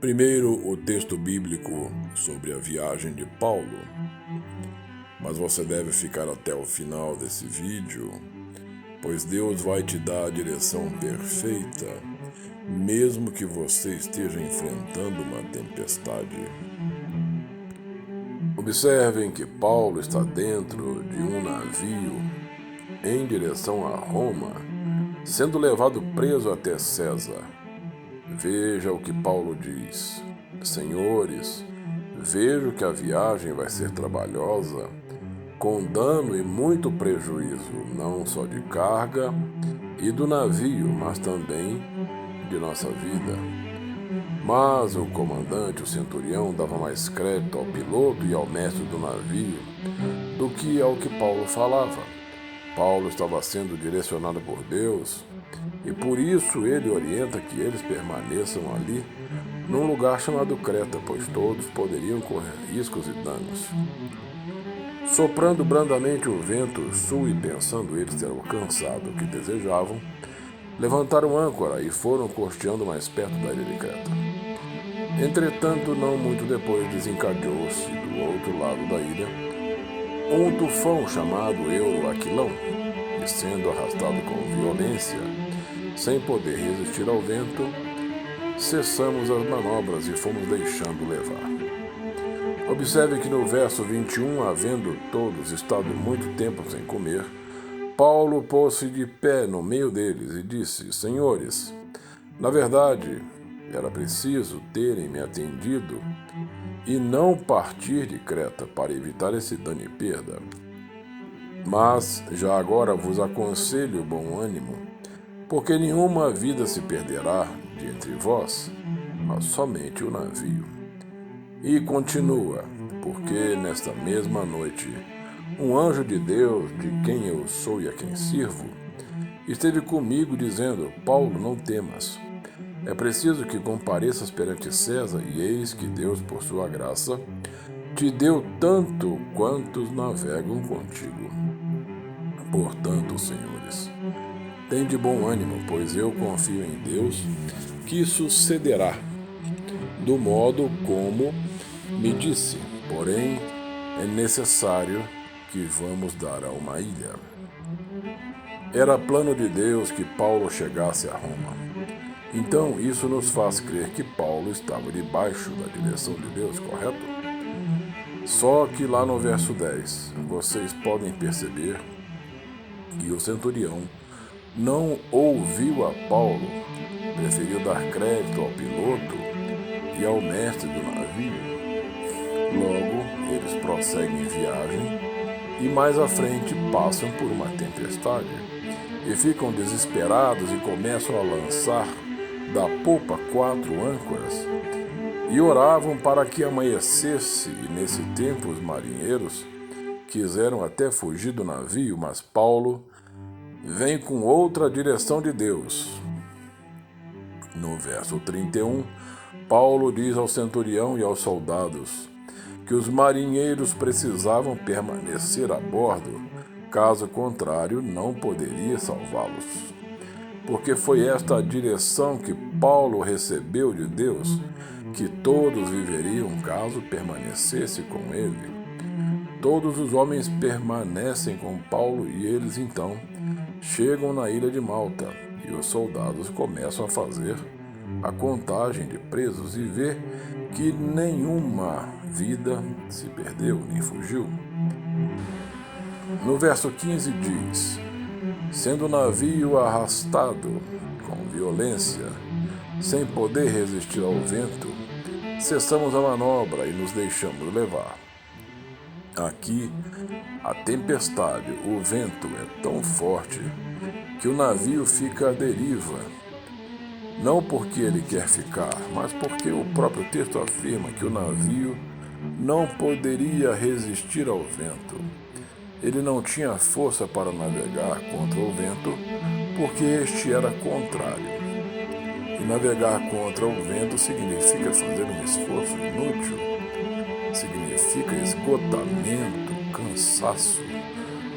Primeiro, o texto bíblico sobre a viagem de Paulo, mas você deve ficar até o final desse vídeo, pois Deus vai te dar a direção perfeita, mesmo que você esteja enfrentando uma tempestade. Observem que Paulo está dentro de um navio em direção a Roma, sendo levado preso até César. Veja o que Paulo diz: Senhores, vejo que a viagem vai ser trabalhosa, com dano e muito prejuízo, não só de carga e do navio, mas também de nossa vida. Mas o comandante, o centurião, dava mais crédito ao piloto e ao mestre do navio do que ao que Paulo falava. Paulo estava sendo direcionado por Deus e por isso ele orienta que eles permaneçam ali num lugar chamado Creta, pois todos poderiam correr riscos e danos. Soprando brandamente o vento sul e pensando eles ter alcançado o que desejavam, levantaram âncora e foram costeando mais perto da ilha de Creta. Entretanto, não muito depois desencadeou-se do outro lado da ilha um tufão chamado Euroaquilão, e sendo arrastado com violência, sem poder resistir ao vento, cessamos as manobras e fomos deixando levar. Observe que no verso 21, havendo todos estado muito tempo sem comer, Paulo pôs-se de pé no meio deles e disse: Senhores, na verdade, era preciso terem me atendido e não partir de Creta para evitar esse dano e perda. Mas já agora vos aconselho bom ânimo, porque nenhuma vida se perderá de entre vós, mas somente o navio. E continua, porque nesta mesma noite, um anjo de Deus, de quem eu sou e a quem sirvo, esteve comigo dizendo: Paulo, não temas. É preciso que compareças perante César, e eis que Deus, por sua graça, te deu tanto quantos navegam contigo. Portanto, senhores, tende bom ânimo, pois eu confio em Deus que sucederá do modo como me disse. Porém, é necessário que vamos dar a uma ilha. Era plano de Deus que Paulo chegasse a Roma. Então, isso nos faz crer que Paulo estava debaixo da direção de Deus, correto? Só que lá no verso 10, vocês podem perceber que o centurião não ouviu a Paulo, preferiu dar crédito ao piloto e ao mestre do navio. Logo, eles prosseguem viagem e mais à frente passam por uma tempestade e ficam desesperados e começam a lançar da popa 4 âncoras e oravam para que amanhecesse, e nesse tempo os marinheiros quiseram até fugir do navio, mas Paulo vem com outra direção de Deus. No verso 31, Paulo diz ao centurião e aos soldados que os marinheiros precisavam permanecer a bordo, caso contrário não poderia salvá-los. Porque foi esta a direção que Paulo recebeu de Deus, que todos viveriam caso permanecesse com ele. Todos os homens permanecem com Paulo e eles então chegam na ilha de Malta e os soldados começam a fazer a contagem de presos e vê que nenhuma vida se perdeu nem fugiu. No verso 15 diz: Sendo o navio arrastado com violência, sem poder resistir ao vento, cessamos a manobra e nos deixamos levar. Aqui, a tempestade, o vento é tão forte que o navio fica à deriva. Não porque ele quer ficar, mas porque o próprio texto afirma que o navio não poderia resistir ao vento. Ele não tinha força para navegar contra o vento, porque este era contrário. E navegar contra o vento significa fazer um esforço inútil, significa esgotamento, cansaço,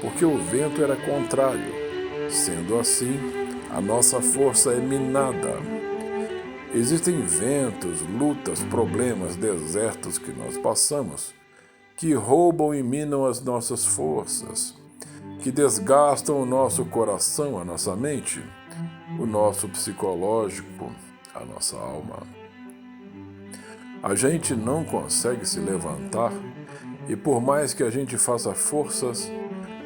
porque o vento era contrário. Sendo assim, a nossa força é minada. Existem ventos, lutas, problemas, desertos que nós passamos, que roubam e minam as nossas forças, que desgastam o nosso coração, a nossa mente, o nosso psicológico, a nossa alma. A gente não consegue se levantar e por mais que a gente faça forças,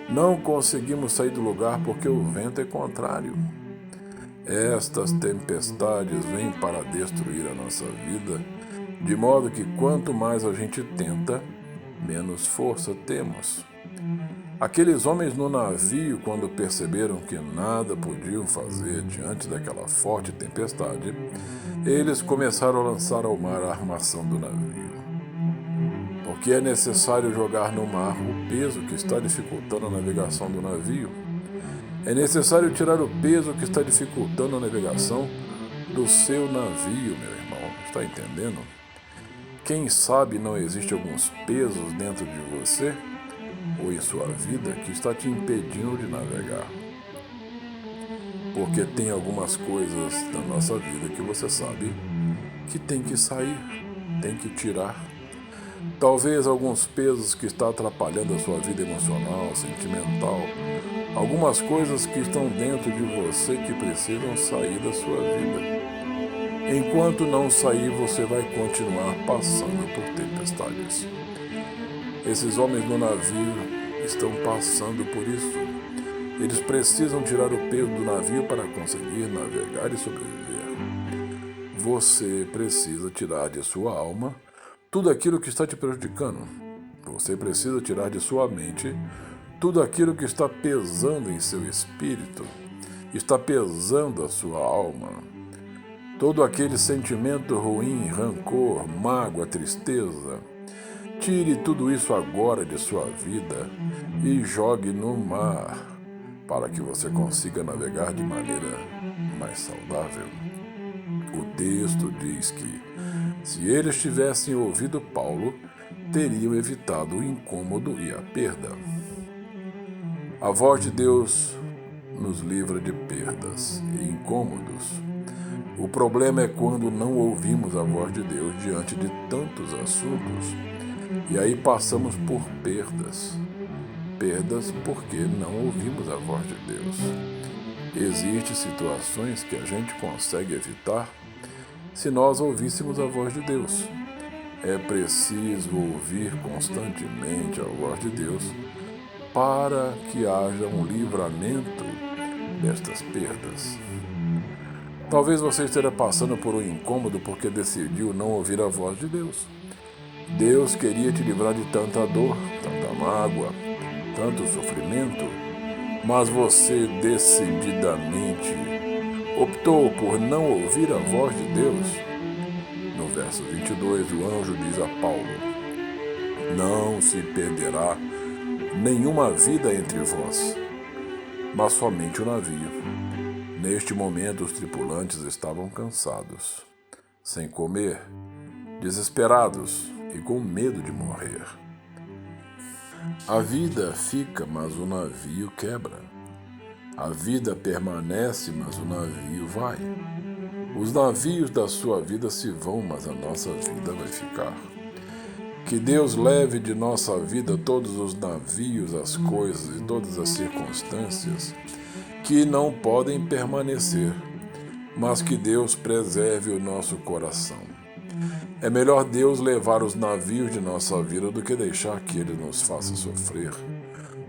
não conseguimos sair do lugar porque o vento é contrário. Estas tempestades vêm para destruir a nossa vida, de modo que quanto mais a gente tenta, menos força temos. Aqueles homens no navio, quando perceberam que nada podiam fazer diante daquela forte tempestade, eles começaram a lançar ao mar a armação do navio. Porque é necessário jogar no mar o peso que está dificultando a navegação do navio. É necessário tirar o peso que está dificultando a navegação do seu navio, meu irmão. Está entendendo? Quem sabe não existe alguns pesos dentro de você ou em sua vida que está te impedindo de navegar. Porque tem algumas coisas da nossa vida que você sabe que tem que sair, tem que tirar. Talvez alguns pesos que estão atrapalhando a sua vida emocional, sentimental, algumas coisas que estão dentro de você que precisam sair da sua vida. Enquanto não sair, você vai continuar passando por tempestades. Esses homens no navio estão passando por isso. Eles precisam tirar o peso do navio para conseguir navegar e sobreviver. Você precisa tirar de sua alma tudo aquilo que está te prejudicando. Você precisa tirar de sua mente tudo aquilo que está pesando em seu espírito, está pesando a sua alma. Todo aquele sentimento ruim, rancor, mágoa, tristeza. Tire tudo isso agora de sua vida e jogue no mar para que você consiga navegar de maneira mais saudável. O texto diz que, se eles tivessem ouvido Paulo, teriam evitado o incômodo e a perda. A voz de Deus nos livra de perdas e incômodos. O problema é quando não ouvimos a voz de Deus diante de tantos assuntos. E aí passamos por perdas. Perdas porque não ouvimos a voz de Deus. Existem situações que a gente consegue evitar se nós ouvíssemos a voz de Deus. É preciso ouvir constantemente a voz de Deus para que haja um livramento destas perdas. Talvez você esteja passando por um incômodo porque decidiu não ouvir a voz de Deus. Deus queria te livrar de tanta dor, tanta mágoa, tanto sofrimento, mas você decididamente optou por não ouvir a voz de Deus. No verso 22, o anjo diz a Paulo: não se perderá nenhuma vida entre vós, mas somente o navio. Neste momento, os tripulantes estavam cansados, sem comer, desesperados e com medo de morrer. A vida fica, mas o navio quebra. A vida permanece, mas o navio vai. Os navios da sua vida se vão, mas a nossa vida vai ficar. Que Deus leve de nossa vida todos os navios, as coisas e todas as circunstâncias que não podem permanecer, mas que Deus preserve o nosso coração. É melhor Deus levar os navios de nossa vida do que deixar que Ele nos faça sofrer,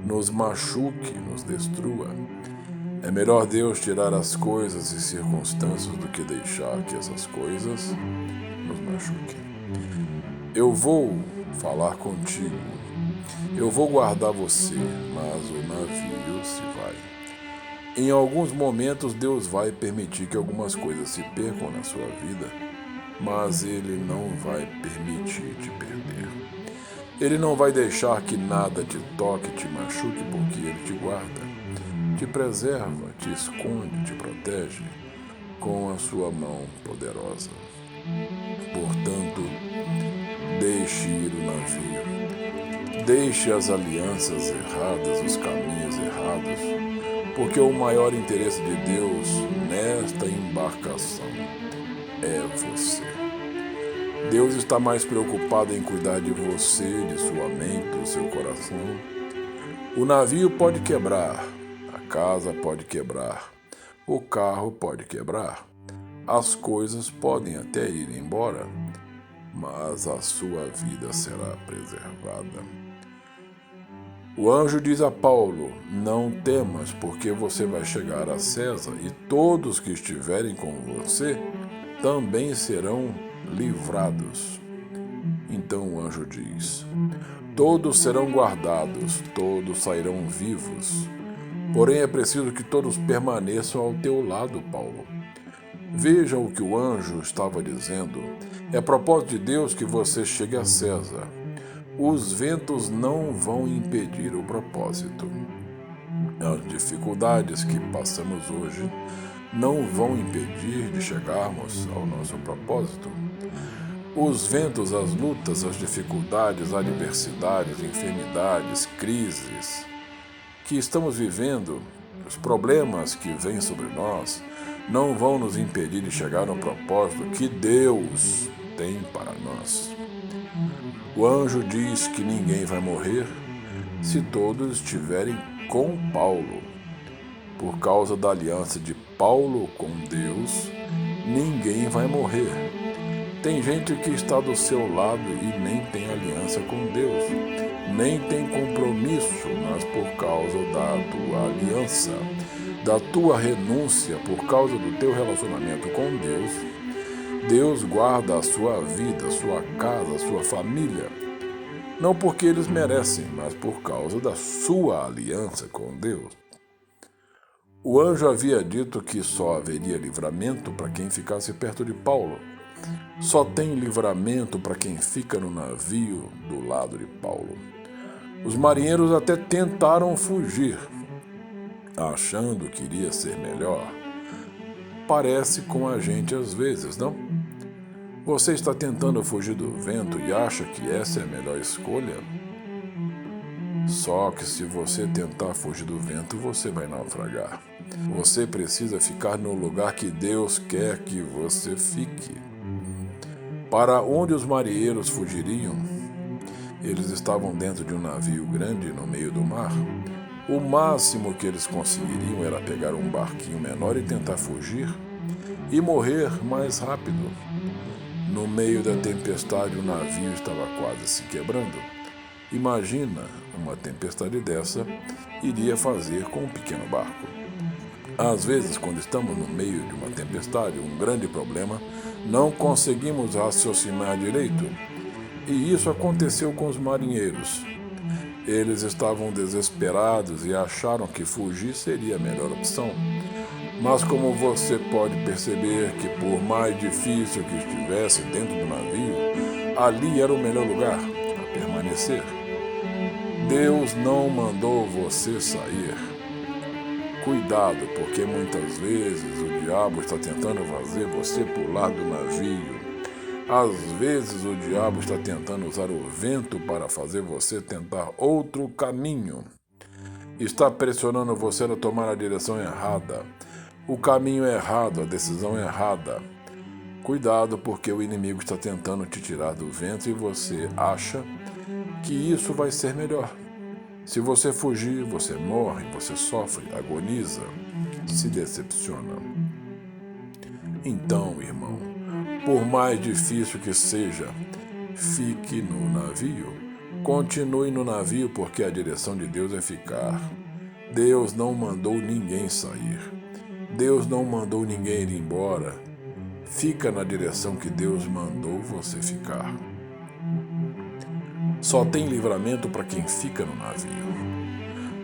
nos machuque, nos destrua. É melhor Deus tirar as coisas e circunstâncias do que deixar que essas coisas nos machuquem. Eu vou falar contigo, eu vou guardar você, mas o navio se vai. Em alguns momentos Deus vai permitir que algumas coisas se percam na sua vida, mas Ele não vai permitir te perder. Ele não vai deixar que nada te toque, te machuque, porque Ele te guarda, te preserva, te esconde, te protege com a sua mão poderosa. Portanto, deixe ir o navio, deixe as alianças erradas, os caminhos errados, porque o maior interesse de Deus nesta embarcação é você. Deus está mais preocupado em cuidar de você, de sua mente, do seu coração. O navio pode quebrar, a casa pode quebrar, o carro pode quebrar, as coisas podem até ir embora, mas a sua vida será preservada. O anjo diz a Paulo: não temas, porque você vai chegar a César e todos que estiverem com você também serão livrados. Então o anjo diz: todos serão guardados, todos sairão vivos. Porém é preciso que todos permaneçam ao teu lado, Paulo. Veja o que o anjo estava dizendo. É propósito de Deus que você chegue a César. Os ventos não vão impedir o propósito. As dificuldades que passamos hoje não vão impedir de chegarmos ao nosso propósito. Os ventos, as lutas, as dificuldades, adversidades, enfermidades, crises que estamos vivendo, os problemas que vêm sobre nós, não vão nos impedir de chegar no propósito que Deus tem para nós. O anjo diz que ninguém vai morrer se todos estiverem com Paulo. Por causa da aliança de Paulo com Deus, ninguém vai morrer. Tem gente que está do seu lado e nem tem aliança com Deus, nem tem compromisso, mas por causa da tua aliança, da tua renúncia, por causa do teu relacionamento com Deus, Deus guarda a sua vida, a sua casa, a sua família. Não porque eles merecem, mas por causa da sua aliança com Deus. O anjo havia dito que só haveria livramento para quem ficasse perto de Paulo. Só tem livramento para quem fica no navio do lado de Paulo. Os marinheiros até tentaram fugir, achando que iria ser melhor. Parece com a gente às vezes, não? Você está tentando fugir do vento e acha que essa é a melhor escolha? Só que se você tentar fugir do vento, você vai naufragar. Você precisa ficar no lugar que Deus quer que você fique. Para onde os marinheiros fugiriam? Eles estavam dentro de um navio grande no meio do mar. O máximo que eles conseguiriam era pegar um barquinho menor e tentar fugir e morrer mais rápido. No meio da tempestade, o navio estava quase se quebrando. Imagina uma tempestade dessa iria fazer com um pequeno barco. Às vezes, quando estamos no meio de uma tempestade, um grande problema, não conseguimos raciocinar direito. E isso aconteceu com os marinheiros. Eles estavam desesperados e acharam que fugir seria a melhor opção. Mas como você pode perceber que por mais difícil que estivesse dentro do navio, ali era o melhor lugar para permanecer. Deus não mandou você sair. Cuidado, porque muitas vezes o diabo está tentando fazer você pular do navio. Às vezes o diabo está tentando usar o vento para fazer você tentar outro caminho. Está pressionando você a tomar a direção errada. O caminho é errado, a decisão é errada. Cuidado, porque o inimigo está tentando te tirar do vento e você acha que isso vai ser melhor. Se você fugir, você morre, você sofre, agoniza, se decepciona. Então, irmão, por mais difícil que seja, fique no navio. Continue no navio, porque a direção de Deus é ficar. Deus não mandou ninguém sair. Deus não mandou ninguém ir embora. Fica na direção que Deus mandou você ficar. Só tem livramento para quem fica no navio.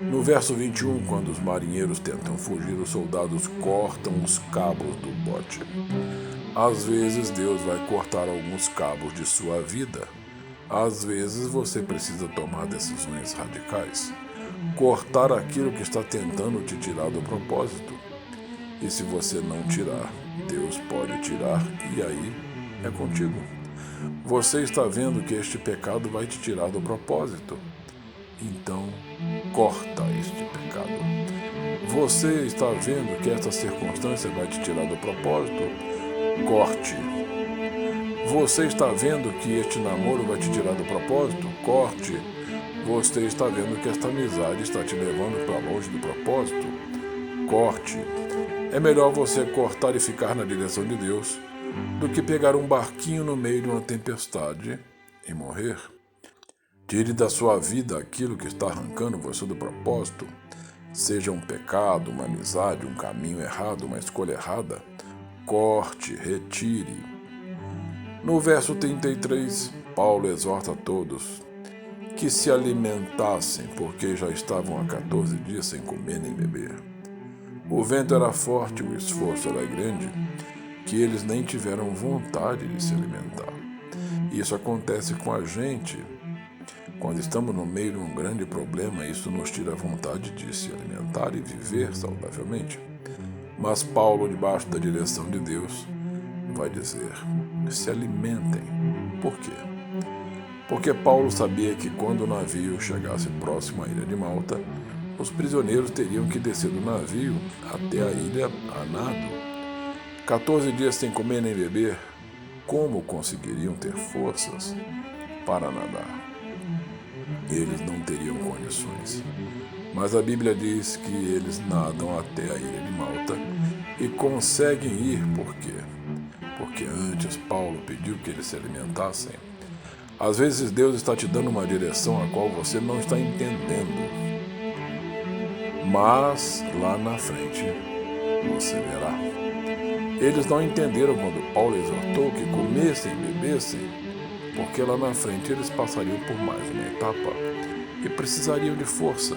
No verso 21, quando os marinheiros tentam fugir, os soldados cortam os cabos do bote. Às vezes Deus vai cortar alguns cabos de sua vida. Às vezes você precisa tomar decisões radicais. Cortar aquilo que está tentando te tirar do propósito. E se você não tirar, Deus pode tirar, e aí é contigo. Você está vendo que este pecado vai te tirar do propósito. Então, corta este pecado. Você está vendo que esta circunstância vai te tirar do propósito. Corte. Você está vendo que este namoro vai te tirar do propósito? Corte. Você está vendo que esta amizade está te levando para longe do propósito? Corte. É melhor você cortar e ficar na direção de Deus do que pegar um barquinho no meio de uma tempestade e morrer. Tire da sua vida aquilo que está arrancando você do propósito, seja um pecado, uma amizade, um caminho errado, uma escolha errada. Corte, retire. No verso 33, Paulo exorta a todos que se alimentassem, porque já estavam há 14 dias sem comer nem beber. O vento era forte, o esforço era grande, que eles nem tiveram vontade de se alimentar. Isso acontece com a gente. Quando estamos no meio de um grande problema, isso nos tira a vontade de se alimentar e viver saudavelmente. Mas Paulo, debaixo da direção de Deus, vai dizer: se alimentem. Por quê? Porque Paulo sabia que quando o navio chegasse próximo à ilha de Malta, os prisioneiros teriam que descer do navio até a ilha a nado. 14 dias sem comer nem beber, como conseguiriam ter forças para nadar? Eles não teriam condições. Mas a Bíblia diz que eles nadam até a ilha de Malta e conseguem ir. Por quê? Porque antes Paulo pediu que eles se alimentassem. Às vezes Deus está te dando uma direção a qual você não está entendendo. Mas lá na frente você verá. Eles não entenderam quando Paulo exortou que comessem e bebessem, porque lá na frente eles passariam por mais uma etapa e precisariam de força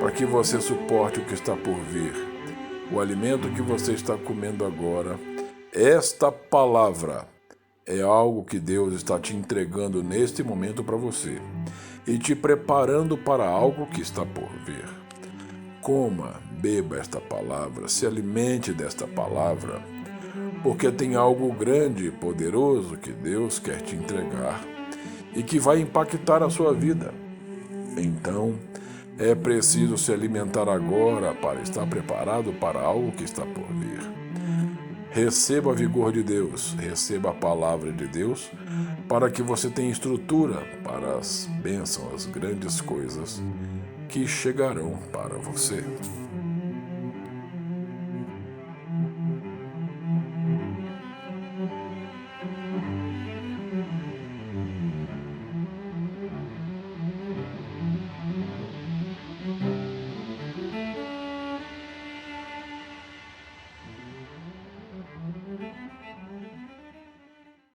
para que você suporte o que está por vir. O alimento que você está comendo agora, esta palavra, é algo que Deus está te entregando neste momento para você e te preparando para algo que está por vir. Coma, beba esta palavra, se alimente desta palavra, porque tem algo grande e poderoso que Deus quer te entregar e que vai impactar a sua vida. Então, é preciso se alimentar agora para estar preparado para algo que está por vir. Receba o vigor de Deus, receba a palavra de Deus, para que você tenha estrutura para as bênçãos, as grandes coisas que chegarão para você.